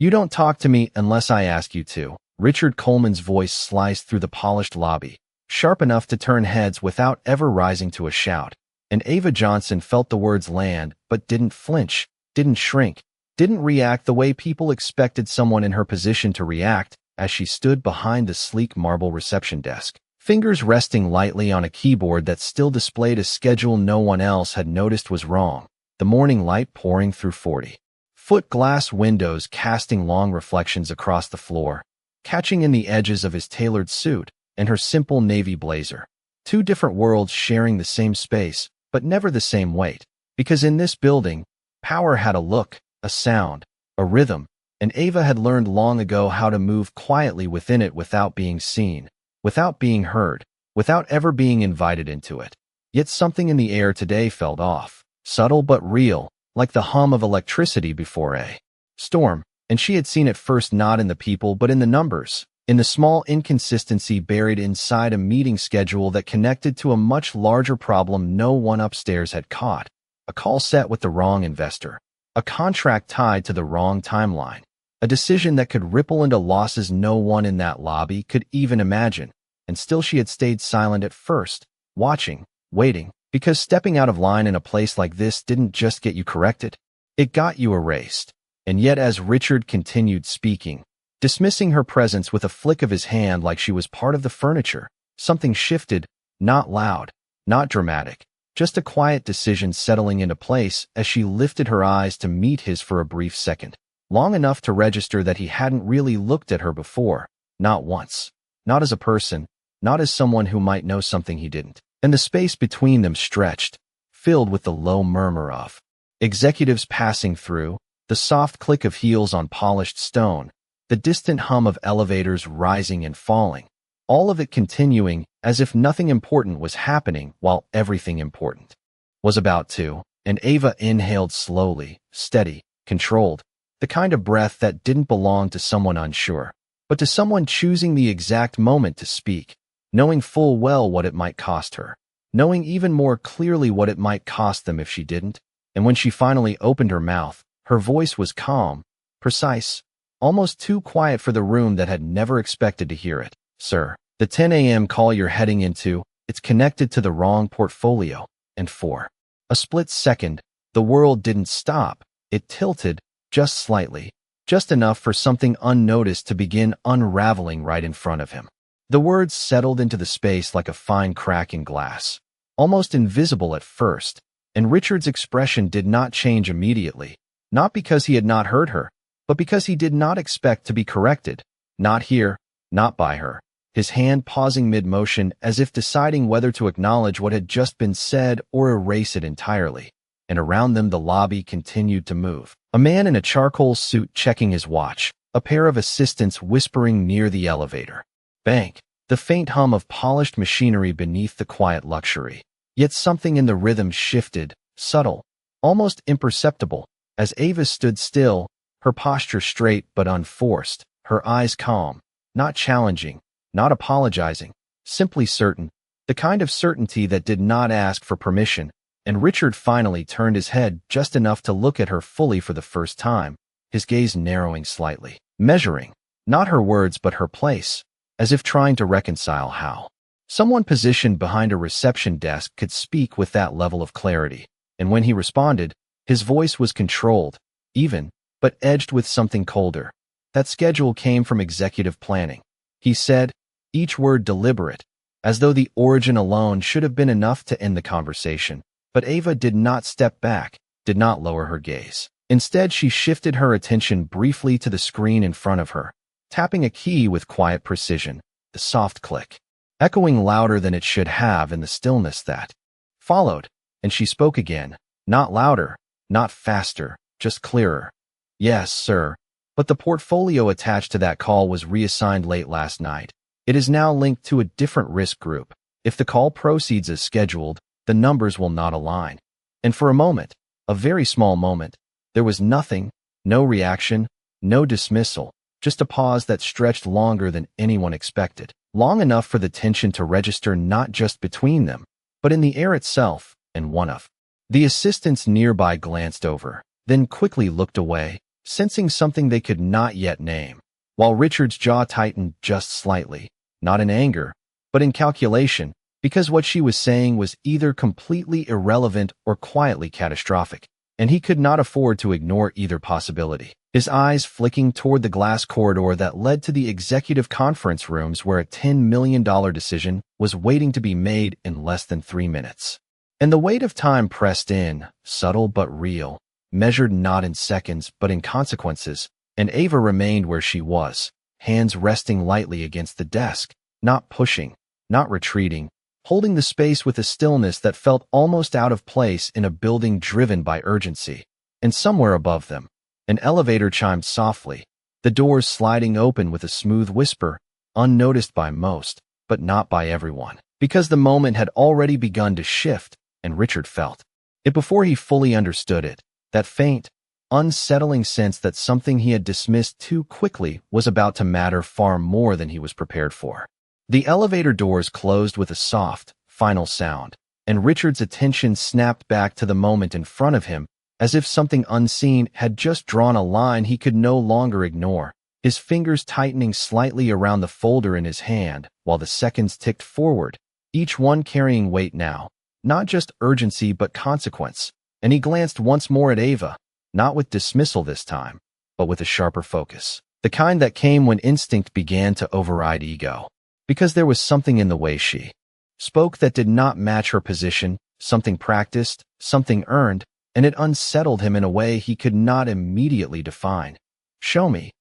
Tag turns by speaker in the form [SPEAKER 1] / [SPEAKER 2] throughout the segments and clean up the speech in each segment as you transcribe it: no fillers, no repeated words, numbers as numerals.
[SPEAKER 1] You don't talk to me unless I ask you to. Richard Coleman's voice sliced through the polished lobby, sharp enough to turn heads without ever rising to a shout. And Ava Johnson felt the words land, but didn't flinch, didn't shrink, didn't react the way people expected someone in her position to react as she stood behind the sleek marble reception desk, fingers resting lightly on a keyboard that still displayed a schedule no one else had noticed was wrong, the morning light pouring through 40-foot glass windows casting long reflections across the floor, catching in the edges of his tailored suit and her simple navy blazer. Two different worlds sharing the same space, but never the same weight. Because in this building, power had a look, a sound, a rhythm, and Ava had learned long ago how to move quietly within it without being seen, without being heard, without ever being invited into it. Yet something in the air today felt off, subtle but real, like the hum of electricity before a storm, and she had seen it first not in the people but in the numbers, in the small inconsistency buried inside a meeting schedule that connected to a much larger problem no one upstairs had caught, a call set with the wrong investor, a contract tied to the wrong timeline, a decision that could ripple into losses no one in that lobby could even imagine, and still she had stayed silent at first, watching, waiting, because stepping out of line in a place like this didn't just get you corrected, it got you erased. And yet as Richard continued speaking, dismissing her presence with a flick of his hand like she was part of the furniture, something shifted, not loud, not dramatic, just a quiet decision settling into place as she lifted her eyes to meet his for a brief second, long enough to register that he hadn't really looked at her before, not once, not as a person, not as someone who might know something he didn't. And the space between them stretched, filled with the low murmur of executives passing through, the soft click of heels on polished stone, the distant hum of elevators rising and falling, all of it continuing as if nothing important was happening while everything important was about to. And Ava inhaled slowly, steady, controlled, the kind of breath that didn't belong to someone unsure, but to someone choosing the exact moment to speak, knowing full well what it might cost her, knowing even more clearly what it might cost them if she didn't. And when she finally opened her mouth, her voice was calm, precise, almost too quiet for the room that had never expected to hear it. Sir, the 10 a.m. call you're heading into, it's connected to the wrong portfolio. And for a split second, the world didn't stop. It tilted, just slightly, just enough for something unnoticed to begin unraveling right in front of him. The words settled into the space like a fine crack in glass, almost invisible at first, and Richard's expression did not change immediately, not because he had not heard her, but because he did not expect to be corrected, not here, not by her, his hand pausing mid-motion as if deciding whether to acknowledge what had just been said or erase it entirely. And around them the lobby continued to move. A man in a charcoal suit checking his watch, a pair of assistants whispering near the elevator. Bank, the faint hum of polished machinery beneath the quiet luxury. Yet something in the rhythm shifted, subtle, almost imperceptible, as Ava stood still, her posture straight but unforced, her eyes calm, not challenging, not apologizing, simply certain, the kind of certainty that did not ask for permission. And Richard finally turned his head just enough to look at her fully for the first time, his gaze narrowing slightly, measuring, not her words but her place, as if trying to reconcile how someone positioned behind a reception desk could speak with that level of clarity. And when he responded, his voice was controlled, even, but edged with something colder. That schedule came from executive planning. He said, each word deliberate, as though the origin alone should have been enough to end the conversation. But Ava did not step back, did not lower her gaze. Instead, she shifted her attention briefly to the screen in front of her, tapping a key with quiet precision, the soft click, echoing louder than it should have in the stillness that followed. And she spoke again, not louder, not faster, just clearer. Yes, sir, but the portfolio attached to that call was reassigned late last night. It is now linked to a different risk group. If the call proceeds as scheduled, the numbers will not align. And for a moment, a very small moment, there was nothing, no reaction, no dismissal, just a pause that stretched longer than anyone expected, long enough for the tension to register not just between them, but in the air itself. And one of the assistants nearby glanced over, then quickly looked away, sensing something they could not yet name, while Richard's jaw tightened just slightly, not in anger, but in calculation, because what she was saying was either completely irrelevant or quietly catastrophic, and he could not afford to ignore either possibility. His eyes flicking toward the glass corridor that led to the executive conference rooms where a $10 million decision was waiting to be made in less than 3 minutes. And the weight of time pressed in, subtle but real, measured not in seconds but in consequences, and Ava remained where she was, hands resting lightly against the desk, not pushing, not retreating, holding the space with a stillness that felt almost out of place in a building driven by urgency. And somewhere above them, an elevator chimed softly, the doors sliding open with a smooth whisper, unnoticed by most, but not by everyone, because the moment had already begun to shift, and Richard felt it before he fully understood it, that faint, unsettling sense that something he had dismissed too quickly was about to matter far more than he was prepared for. The elevator doors closed with a soft, final sound, and Richard's attention snapped back to the moment in front of him, as if something unseen had just drawn a line he could no longer ignore, his fingers tightening slightly around the folder in his hand while the seconds ticked forward, each one carrying weight now, not just urgency but consequence, and he glanced once more at Ava, not with dismissal this time, but with a sharper focus, the kind that came when instinct began to override ego. Because there was something in the way she spoke that did not match her position, something practiced, something earned, and it unsettled him in a way he could not immediately define. "Show me,"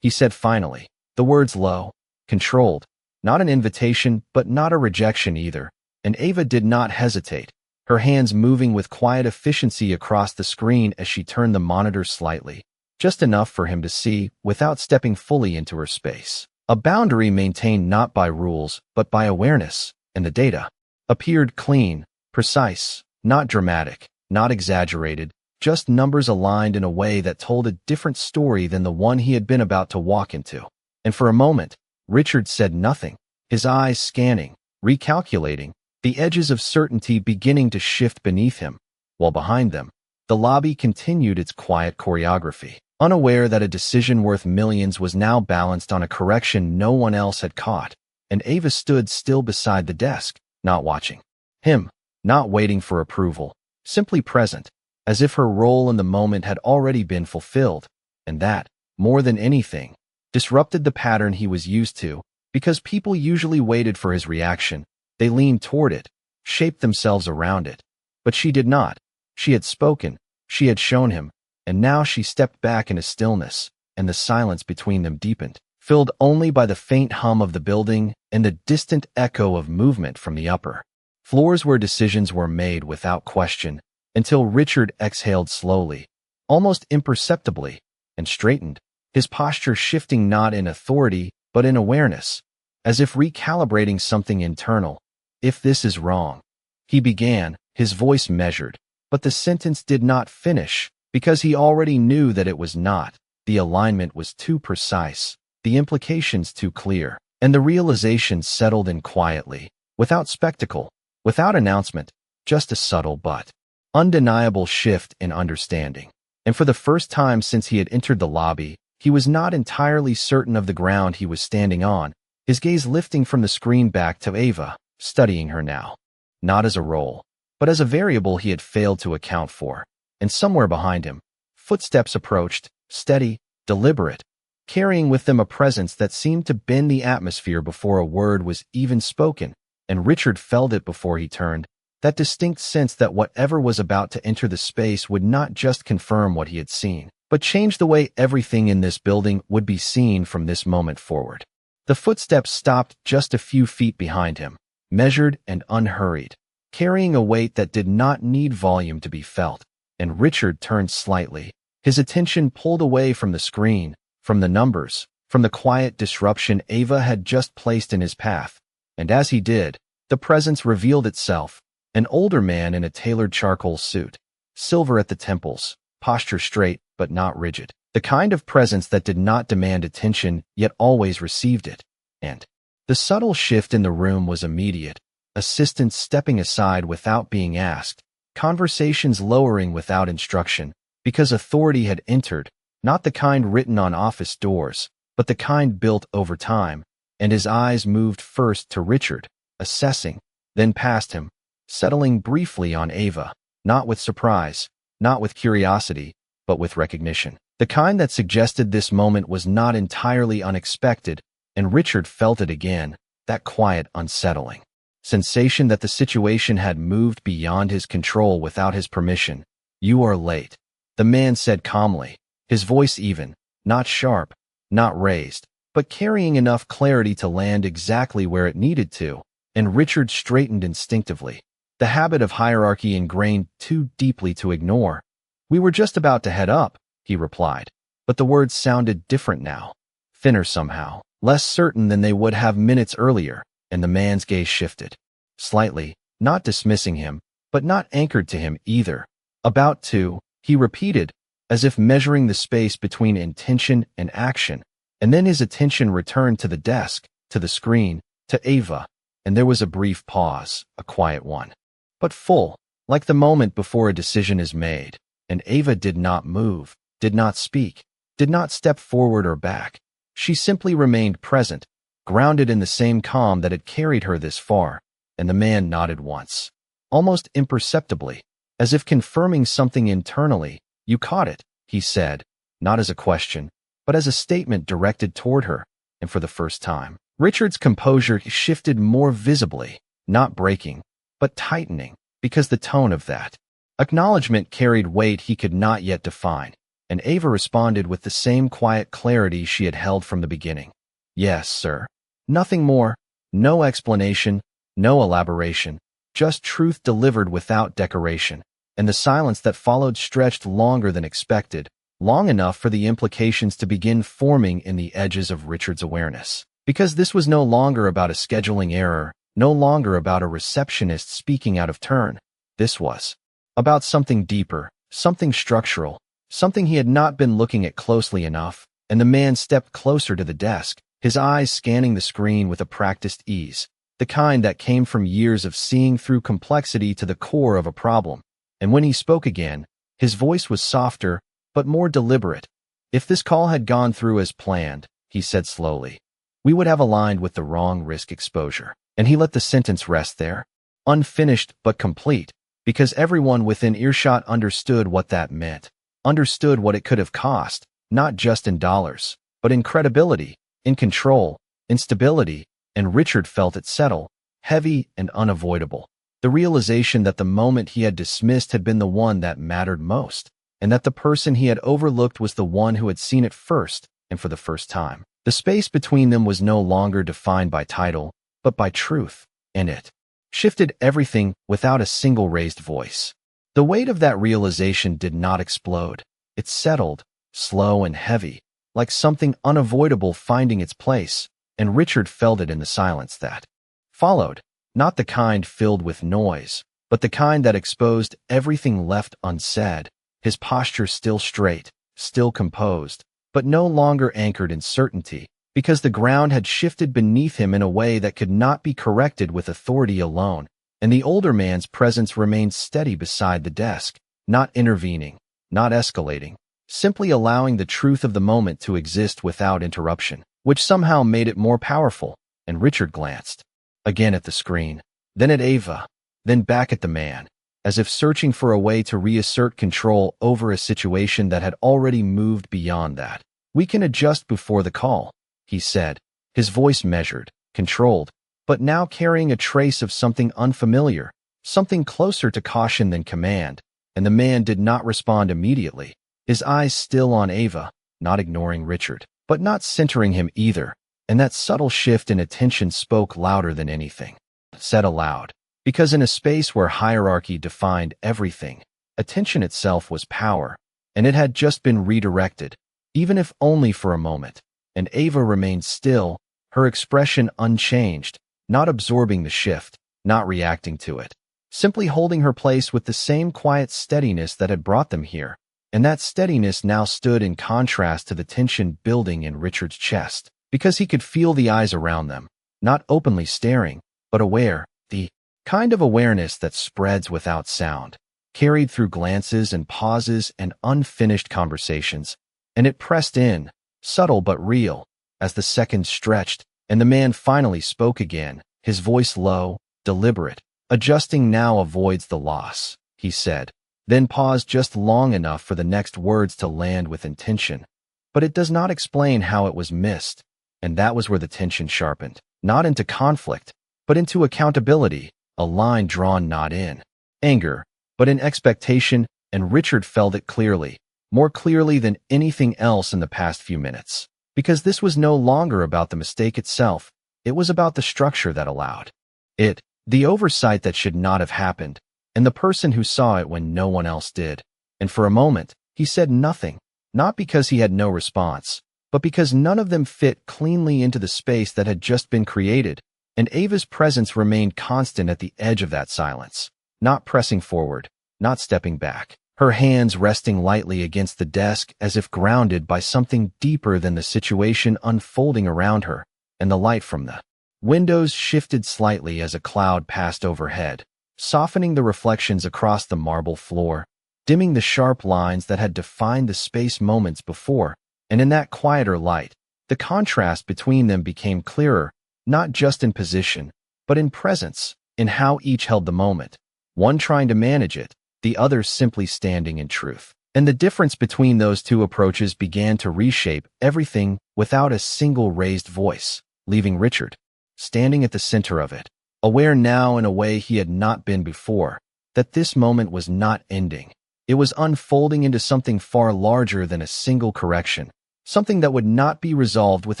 [SPEAKER 1] he said finally, the words low, controlled, not an invitation but not a rejection either, and Ava did not hesitate, her hands moving with quiet efficiency across the screen as she turned the monitor slightly, just enough for him to see without stepping fully into her space. A boundary maintained not by rules, but by awareness, and the data appeared clean, precise, not dramatic, not exaggerated, just numbers aligned in a way that told a different story than the one he had been about to walk into. And for a moment, Richard said nothing, his eyes scanning, recalculating, the edges of certainty beginning to shift beneath him, while behind them, the lobby continued its quiet choreography, unaware that a decision worth millions was now balanced on a correction no one else had caught, and Ava stood still beside the desk, not watching him, not waiting for approval, simply present, as if her role in the moment had already been fulfilled, and that, more than anything, disrupted the pattern he was used to, because people usually waited for his reaction, they leaned toward it, shaped themselves around it. But she did not. She had spoken, she had shown him, and now she stepped back in a stillness, and the silence between them deepened, filled only by the faint hum of the building and the distant echo of movement from the upper floors where decisions were made without question, until Richard exhaled slowly, almost imperceptibly, and straightened, his posture shifting not in authority but in awareness, as if recalibrating something internal. "If this is wrong," he began, his voice measured, but the sentence did not finish, because he already knew that it was not. The alignment was too precise, the implications too clear, and the realization settled in quietly, without spectacle, without announcement, just a subtle but undeniable shift in understanding. And for the first time since he had entered the lobby, he was not entirely certain of the ground he was standing on, his gaze lifting from the screen back to Ava, studying her now, not as a role, but as a variable he had failed to account for. And somewhere behind him, footsteps approached, steady, deliberate, carrying with them a presence that seemed to bend the atmosphere before a word was even spoken, and Richard felt it before he turned, that distinct sense that whatever was about to enter the space would not just confirm what he had seen, but change the way everything in this building would be seen from this moment forward. The footsteps stopped just a few feet behind him, measured and unhurried, carrying a weight that did not need volume to be felt, and Richard turned slightly, his attention pulled away from the screen, from the numbers, from the quiet disruption Ava had just placed in his path, and as he did, the presence revealed itself, an older man in a tailored charcoal suit, silver at the temples, posture straight but not rigid, the kind of presence that did not demand attention yet always received it. And the subtle shift in the room was immediate, assistants stepping aside without being asked, conversations lowering without instruction, because authority had entered, Not the kind written on office doors, but the kind built over time, and his eyes moved first to Richard, assessing, then past him, settling briefly on Ava, not with surprise, not with curiosity, but with recognition. The kind that suggested this moment was not entirely unexpected, and Richard felt it again, that quiet, unsettling sensation that the situation had moved beyond his control without his permission. "You are late," the man said calmly, his voice even, not sharp, not raised, but carrying enough clarity to land exactly where it needed to, and Richard straightened instinctively, the habit of hierarchy ingrained too deeply to ignore. "We were just about to head up," he replied, but the words sounded different now, thinner somehow, less certain than they would have minutes earlier, and the man's gaze shifted. Slightly, not dismissing him, but not anchored to him either. "About to," he repeated, as if measuring the space between intention and action, and then his attention returned to the desk, to the screen, to Ava, and there was a brief pause, a quiet one, but full, like the moment before a decision is made, and Ava did not move, did not speak, did not step forward or back. She simply remained present, grounded in the same calm that had carried her this far, and the man nodded once, almost imperceptibly, as if confirming something internally. "You caught it," he said, not as a question, but as a statement directed toward her, and for the first time, Richard's composure shifted more visibly, not breaking, but tightening, because the tone of that acknowledgement carried weight he could not yet define, and Ava responded with the same quiet clarity she had held from the beginning. "Yes, sir." Nothing more, no explanation, no elaboration, just truth delivered without decoration, and the silence that followed stretched longer than expected, long enough for the implications to begin forming in the edges of Richard's awareness. Because this was no longer about a scheduling error, no longer about a receptionist speaking out of turn. This was about something deeper, something structural, something he had not been looking at closely enough, and the man stepped closer to the desk, his eyes scanning the screen with a practiced ease, the kind that came from years of seeing through complexity to the core of a problem. And when he spoke again, his voice was softer, but more deliberate. "If this call had gone through as planned," he said slowly, "we would have aligned with the wrong risk exposure." And he let the sentence rest there, unfinished but complete, because everyone within earshot understood what that meant, understood what it could have cost, not just in dollars, but in credibility, in control, in stability, and Richard felt it settle, heavy and unavoidable. The realization that the moment he had dismissed had been the one that mattered most, and that the person he had overlooked was the one who had seen it first, and for the first time. The space between them was no longer defined by title, but by truth, and it shifted everything without a single raised voice. The weight of that realization did not explode. It settled, slow and heavy, like something unavoidable finding its place, and Richard felt it in the silence that followed, not the kind filled with noise, but the kind that exposed everything left unsaid, his posture still straight, still composed, but no longer anchored in certainty, because the ground had shifted beneath him in a way that could not be corrected with authority alone, and the older man's presence remained steady beside the desk, not intervening, not escalating, simply allowing the truth of the moment to exist without interruption, which somehow made it more powerful. And Richard glanced again at the screen, then at Ava, then back at the man, as if searching for a way to reassert control over a situation that had already moved beyond that. "We can adjust before the call," he said, his voice measured, controlled, but now carrying a trace of something unfamiliar, something closer to caution than command, and the man did not respond immediately, his eyes still on Ava, not ignoring Richard, but not centering him either, and that subtle shift in attention spoke louder than anything said aloud, because in a space where hierarchy defined everything, attention itself was power, and it had just been redirected, even if only for a moment. And Ava remained still, her expression unchanged, not absorbing the shift, not reacting to it, simply holding her place with the same quiet steadiness that had brought them here. And that steadiness now stood in contrast to the tension building in Richard's chest, because he could feel the eyes around them, not openly staring, but aware, the kind of awareness that spreads without sound, carried through glances and pauses and unfinished conversations, and it pressed in, subtle but real, as the seconds stretched, and the man finally spoke again, his voice low, deliberate. Adjusting now avoids the loss, he said, then paused just long enough for the next words to land with intention. But it does not explain how it was missed, and that was where the tension sharpened, not into conflict, but into accountability, a line drawn not in anger, but in expectation, and Richard felt it clearly, more clearly than anything else in the past few minutes. Because this was no longer about the mistake itself, it was about the structure that allowed it, the oversight that should not have happened, and the person who saw it when no one else did. And for a moment, he said nothing, not because he had no response, but because none of them fit cleanly into the space that had just been created, and Ava's presence remained constant at the edge of that silence, not pressing forward, not stepping back, her hands resting lightly against the desk as if grounded by something deeper than the situation unfolding around her, and the light from the windows shifted slightly as a cloud passed overhead, softening the reflections across the marble floor, dimming the sharp lines that had defined the space moments before, and in that quieter light, the contrast between them became clearer, not just in position, but in presence, in how each held the moment, one trying to manage it, the other simply standing in truth. And the difference between those two approaches began to reshape everything without a single raised voice, leaving Richard standing at the center of it, aware now in a way he had not been before, that this moment was not ending. It was unfolding into something far larger than a single correction, something that would not be resolved with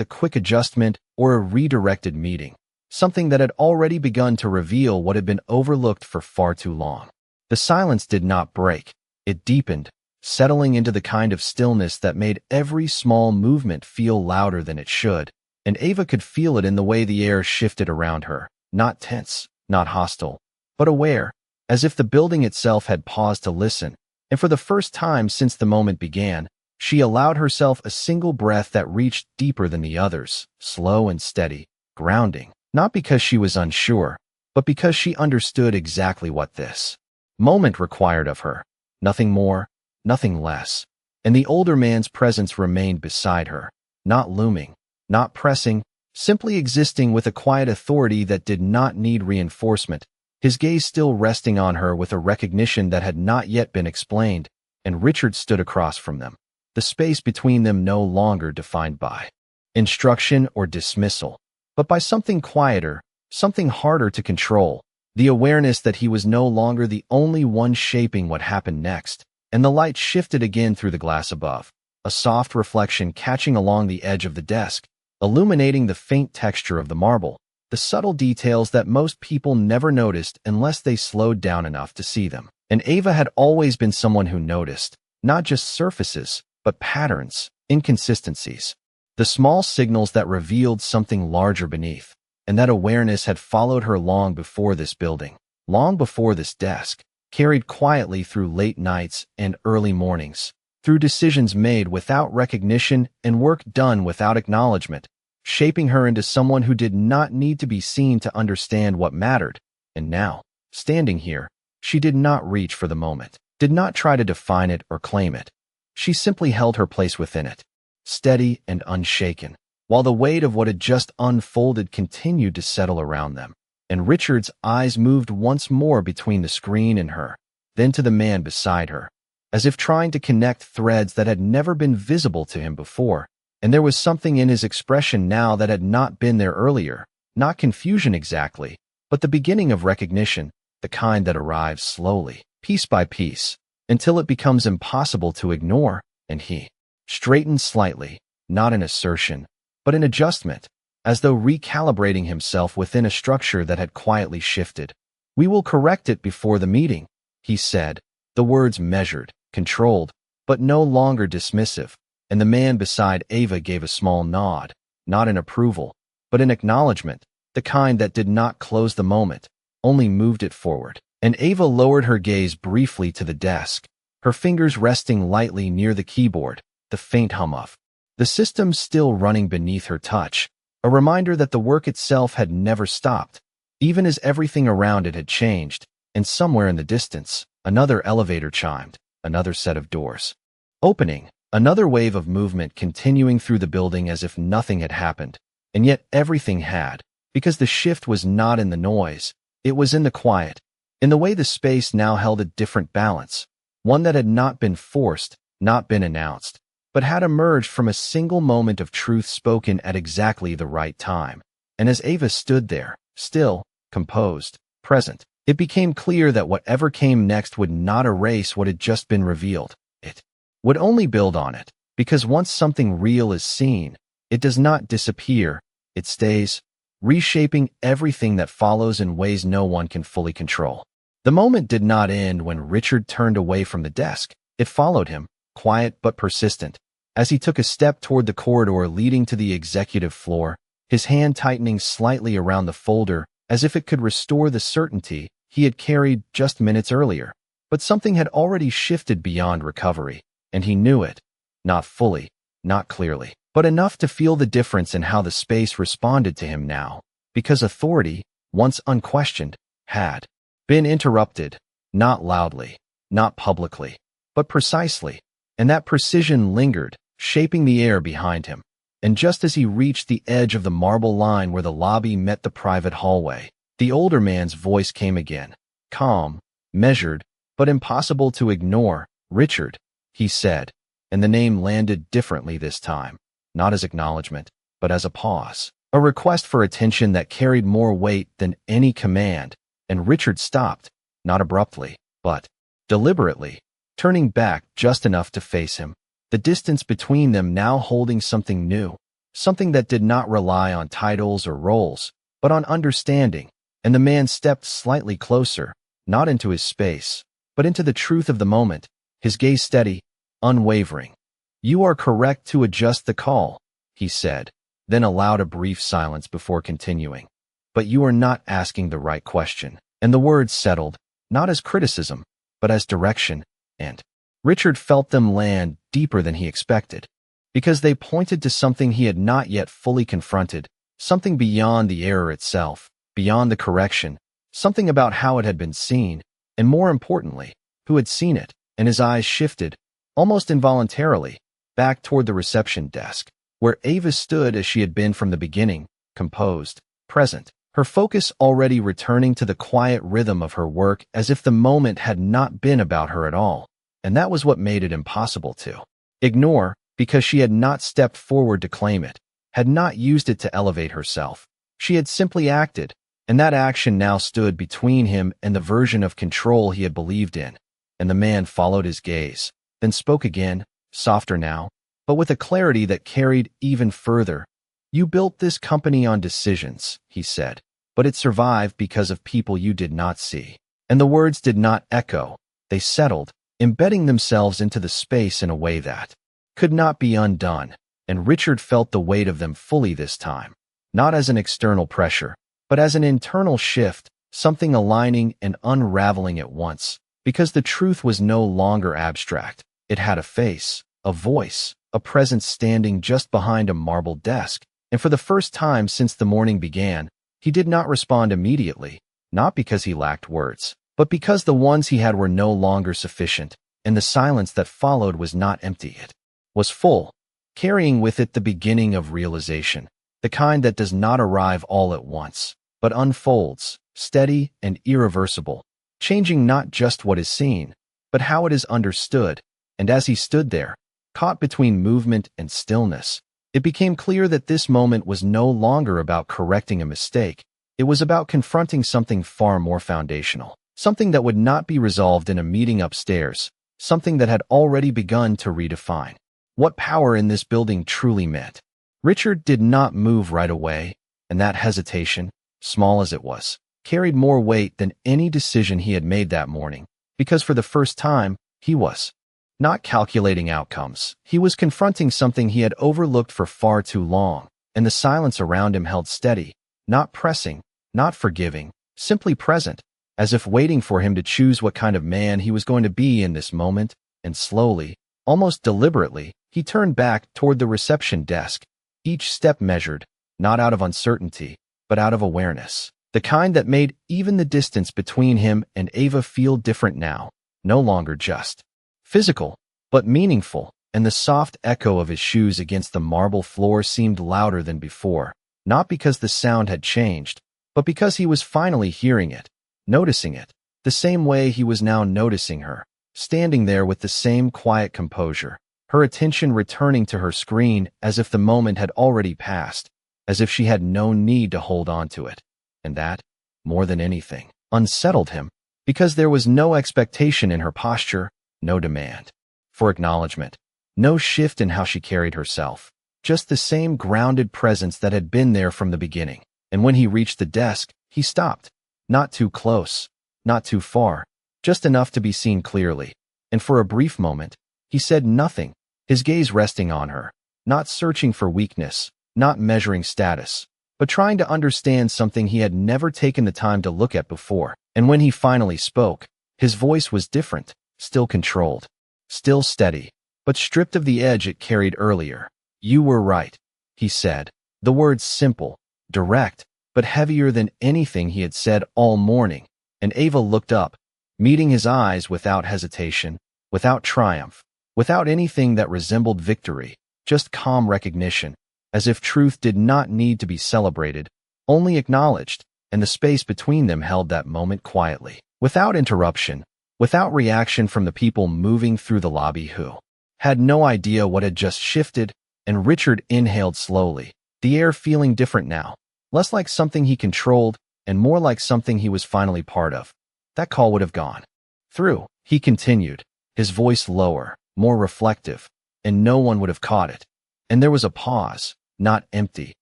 [SPEAKER 1] a quick adjustment or a redirected meeting, something that had already begun to reveal what had been overlooked for far too long. The silence did not break. It deepened, settling into the kind of stillness that made every small movement feel louder than it should, and Ava could feel it in the way the air shifted around her, not tense, not hostile, but aware, as if the building itself had paused to listen, and for the first time since the moment began, she allowed herself a single breath that reached deeper than the others, slow and steady, grounding, not because she was unsure, but because she understood exactly what this moment required of her. Nothing more, nothing less. And the older man's presence remained beside her, not looming, not pressing, simply existing with a quiet authority that did not need reinforcement, his gaze still resting on her with a recognition that had not yet been explained, and Richard stood across from them, the space between them no longer defined by instruction or dismissal, but by something quieter, something harder to control, the awareness that he was no longer the only one shaping what happened next. And the light shifted again through the glass above, a soft reflection catching along the edge of the desk, illuminating the faint texture of the marble, the subtle details that most people never noticed unless they slowed down enough to see them. And Ava had always been someone who noticed, not just surfaces, but patterns, inconsistencies, the small signals that revealed something larger beneath. And that awareness had followed her long before this building, long before this desk, carried quietly through late nights and early mornings, through decisions made without recognition and work done without acknowledgement, shaping her into someone who did not need to be seen to understand what mattered. And now, standing here, she did not reach for the moment, did not try to define it or claim it. She simply held her place within it, steady and unshaken, while the weight of what had just unfolded continued to settle around them. And Richard's eyes moved once more between the screen and her, then to the man beside her, as if trying to connect threads that had never been visible to him before. And there was something in his expression now that had not been there earlier, not confusion exactly, but the beginning of recognition, the kind that arrives slowly, piece by piece, until it becomes impossible to ignore. And he straightened slightly, not in assertion, but in adjustment, as though recalibrating himself within a structure that had quietly shifted. "We will correct it before the meeting," he said, the words measured, controlled, but no longer dismissive, and the man beside Ava gave a small nod, not in approval, but in acknowledgement, the kind that did not close the moment, only moved it forward. And Ava lowered her gaze briefly to the desk, her fingers resting lightly near the keyboard, the faint hum of the system still running beneath her touch, a reminder that the work itself had never stopped, even as everything around it had changed. And somewhere in the distance, another elevator chimed, another set of doors opening, Another wave of movement continuing through the building as if nothing had happened. And yet everything had, because the shift was not in the noise, it was in the quiet, in the way the space now held a different balance, one that had not been forced, not been announced, but had emerged from a single moment of truth spoken at exactly the right time. And as Ava stood there, still, composed, present, it became clear that whatever came next would not erase what had just been revealed. It would only build on it, because once something real is seen, it does not disappear, it stays, reshaping everything that follows in ways no one can fully control. The moment did not end when Richard turned away from the desk. It followed him, quiet but persistent, as he took a step toward the corridor leading to the executive floor, his hand tightening slightly around the folder as if it could restore the certainty he had carried just minutes earlier. But something had already shifted beyond recovery, and he knew it. Not fully, not clearly, but enough to feel the difference in how the space responded to him now, because authority, once unquestioned, had been interrupted, not loudly, not publicly, but precisely, and that precision lingered, shaping the air behind him. And just as he reached the edge of the marble line where the lobby met the private hallway, the older man's voice came again, calm, measured, but impossible to ignore. "Richard," he said, and the name landed differently this time, not as acknowledgement, but as a pause, a request for attention that carried more weight than any command. And Richard stopped, not abruptly, but deliberately, turning back just enough to face him, the distance between them now holding something new, something that did not rely on titles or roles, but on understanding. And the man stepped slightly closer, not into his space, but into the truth of the moment, his gaze steady, unwavering. "You are correct to adjust the call," he said, then allowed a brief silence before continuing. "But you are not asking the right question." And the words settled, not as criticism, but as direction, and Richard felt them land deeper than he expected, because they pointed to something he had not yet fully confronted, something beyond the error itself, beyond the correction, something about how it had been seen, and more importantly, who had seen it. And his eyes shifted, almost involuntarily, back toward the reception desk, where Ava stood as she had been from the beginning, composed, present, her focus already returning to the quiet rhythm of her work as if the moment had not been about her at all. And that was what made it impossible to ignore, because she had not stepped forward to claim it, had not used it to elevate herself. She had simply acted, and that action now stood between him and the version of control he had believed in. And the man followed his gaze, then spoke again, softer now, but with a clarity that carried even further. "You built this company on decisions," he said, "but it survived because of people you did not see." And the words did not echo, they settled, embedding themselves into the space in a way that could not be undone. And Richard felt the weight of them fully this time, not as an external pressure, but as an internal shift, something aligning and unraveling at once, because the truth was no longer abstract. It had a face, a voice, a presence standing just behind a marble desk. And for the first time since the morning began, he did not respond immediately, not because he lacked words, but because the ones he had were no longer sufficient, and the silence that followed was not empty. It was full, carrying with it the beginning of realization, the kind that does not arrive all at once, but unfolds, steady and irreversible, changing not just what is seen, but how it is understood. And as he stood there, caught between movement and stillness, it became clear that this moment was no longer about correcting a mistake. It was about confronting something far more foundational, something that would not be resolved in a meeting upstairs, something that had already begun to redefine what power in this building truly meant. Richard did not move right away, and that hesitation, small as it was, carried more weight than any decision he had made that morning, because for the first time, he was not calculating outcomes. He was confronting something he had overlooked for far too long, and the silence around him held steady, not pressing, not forgiving, simply present, as if waiting for him to choose what kind of man he was going to be in this moment. And slowly, almost deliberately, he turned back toward the reception desk, each step measured, not out of uncertainty, but out of awareness, the kind that made even the distance between him and Ava feel different now, no longer just physical, but meaningful. and the soft echo of his shoes against the marble floor seemed louder than before, not because the sound had changed, but because he was finally hearing it, noticing it, the same way he was now noticing her, standing there with the same quiet composure, her attention returning to her screen as if the moment had already passed, as if she had no need to hold on to it. And that, more than anything, unsettled him, because there was no expectation in her posture, no demand for acknowledgement, no shift in how she carried herself, just the same grounded presence that had been there from the beginning. And when he reached the desk, he stopped, not too close, not too far, just enough to be seen clearly. And for a brief moment, he said nothing, his gaze resting on her, not searching for weakness, not measuring status, but trying to understand something he had never taken the time to look at before. And when he finally spoke, his voice was different, still controlled, still steady, but stripped of the edge it carried earlier. "You were right," he said, the words simple, direct, but heavier than anything he had said all morning. And Ava looked up, meeting his eyes without hesitation, without triumph, without anything that resembled victory, just calm recognition, as if truth did not need to be celebrated, only acknowledged, and the space between them held that moment quietly, without interruption, without reaction from the people moving through the lobby who had no idea what had just shifted. And Richard inhaled slowly, the air feeling different now, less like something he controlled and more like something he was finally part of. That call would have gone through, he continued, his voice lower, more reflective, and no one would have caught it. And there was a pause, not empty,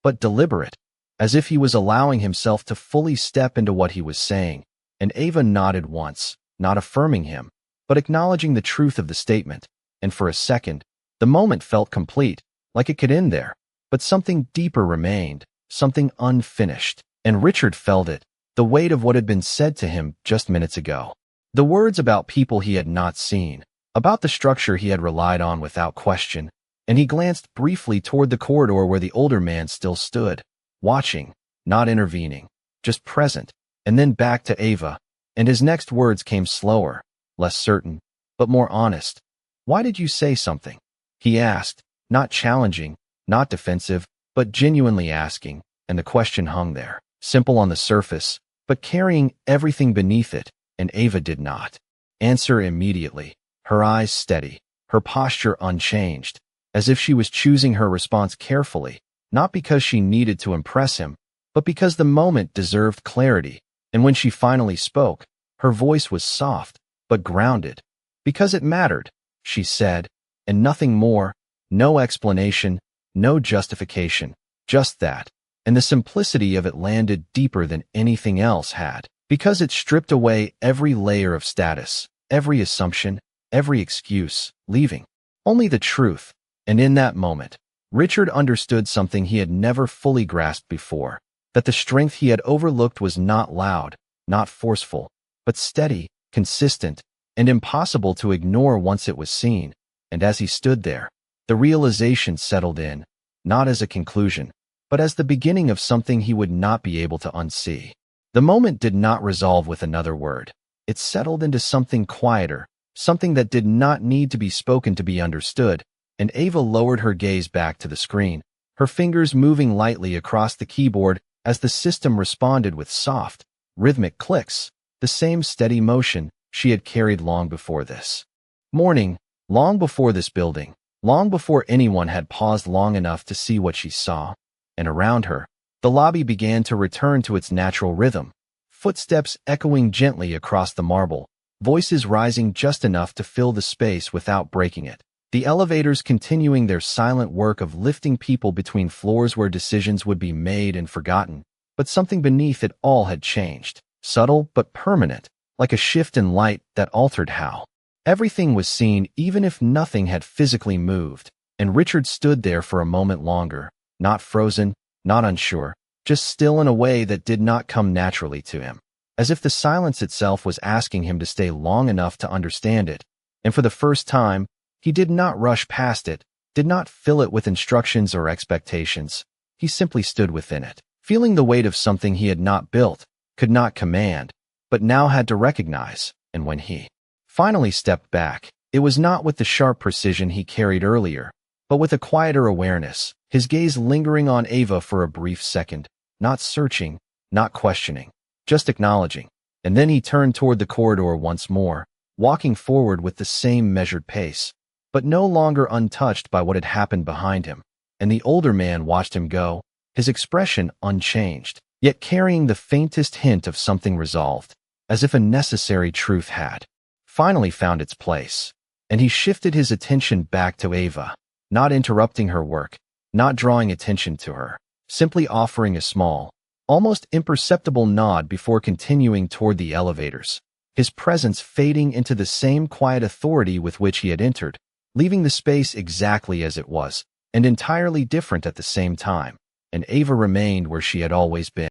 [SPEAKER 1] but deliberate, as if he was allowing himself to fully step into what he was saying. And Ava nodded once, not affirming him, but acknowledging the truth of the statement. And for a second, the moment felt complete, like it could end there. But something deeper remained, something unfinished. And Richard felt it, the weight of what had been said to him just minutes ago. The words about people he had not seen, about the structure he had relied on without question. And he glanced briefly toward the corridor where the older man still stood, watching, not intervening, just present, and then back to Ava. And his next words came slower, less certain, but more honest. "Why did you say something?" he asked, not challenging, not defensive, but genuinely asking. And the question hung there, simple on the surface, but carrying everything beneath it. And Ava did not answer immediately, her eyes steady, her posture unchanged, as if she was choosing her response carefully, not because she needed to impress him, but because the moment deserved clarity. And when she finally spoke, her voice was soft, but grounded. "Because it mattered," she said, and nothing more, no explanation, no justification, just that. And the simplicity of it landed deeper than anything else had, because it stripped away every layer of status, every assumption, every excuse, leaving only the truth. And in that moment, Richard understood something he had never fully grasped before, that the strength he had overlooked was not loud, not forceful, but steady, consistent, and impossible to ignore once it was seen. And as he stood there, the realization settled in, not as a conclusion, but as the beginning of something he would not be able to unsee. The moment did not resolve with another word. It settled into something quieter, something that did not need to be spoken to be understood. And Ava lowered her gaze back to the screen, her fingers moving lightly across the keyboard as the system responded with soft, rhythmic clicks, the same steady motion she had carried long before this morning, long before this building, long before anyone had paused long enough to see what she saw. And around her, the lobby began to return to its natural rhythm, footsteps echoing gently across the marble, voices rising just enough to fill the space without breaking it. The elevators continuing their silent work of lifting people between floors where decisions would be made and forgotten. But something beneath it all had changed, subtle but permanent, like a shift in light that altered how everything was seen, even if nothing had physically moved. And Richard stood there for a moment longer, not frozen, not unsure, just still in a way that did not come naturally to him, as if the silence itself was asking him to stay long enough to understand it. And for the first time, he did not rush past it, did not fill it with instructions or expectations. He simply stood within it, feeling the weight of something he had not built, could not command, but now had to recognize. And when he finally stepped back, It was not with the sharp precision he carried earlier, but with a quieter awareness, his gaze lingering on Ava for a brief second, not searching, not questioning, just acknowledging. And then he turned toward the corridor once more, walking forward with the same measured pace, but no longer untouched by what had happened behind him. And the older man watched him go, his expression unchanged, yet carrying the faintest hint of something resolved, as if a necessary truth had finally found its place. And he shifted his attention back to Ava, not interrupting her work, not drawing attention to her, simply offering a small, almost imperceptible nod before continuing toward the elevators, his presence fading into the same quiet authority with which he had entered, leaving the space exactly as it was, and entirely different at the same time. And Ava remained where she had always been.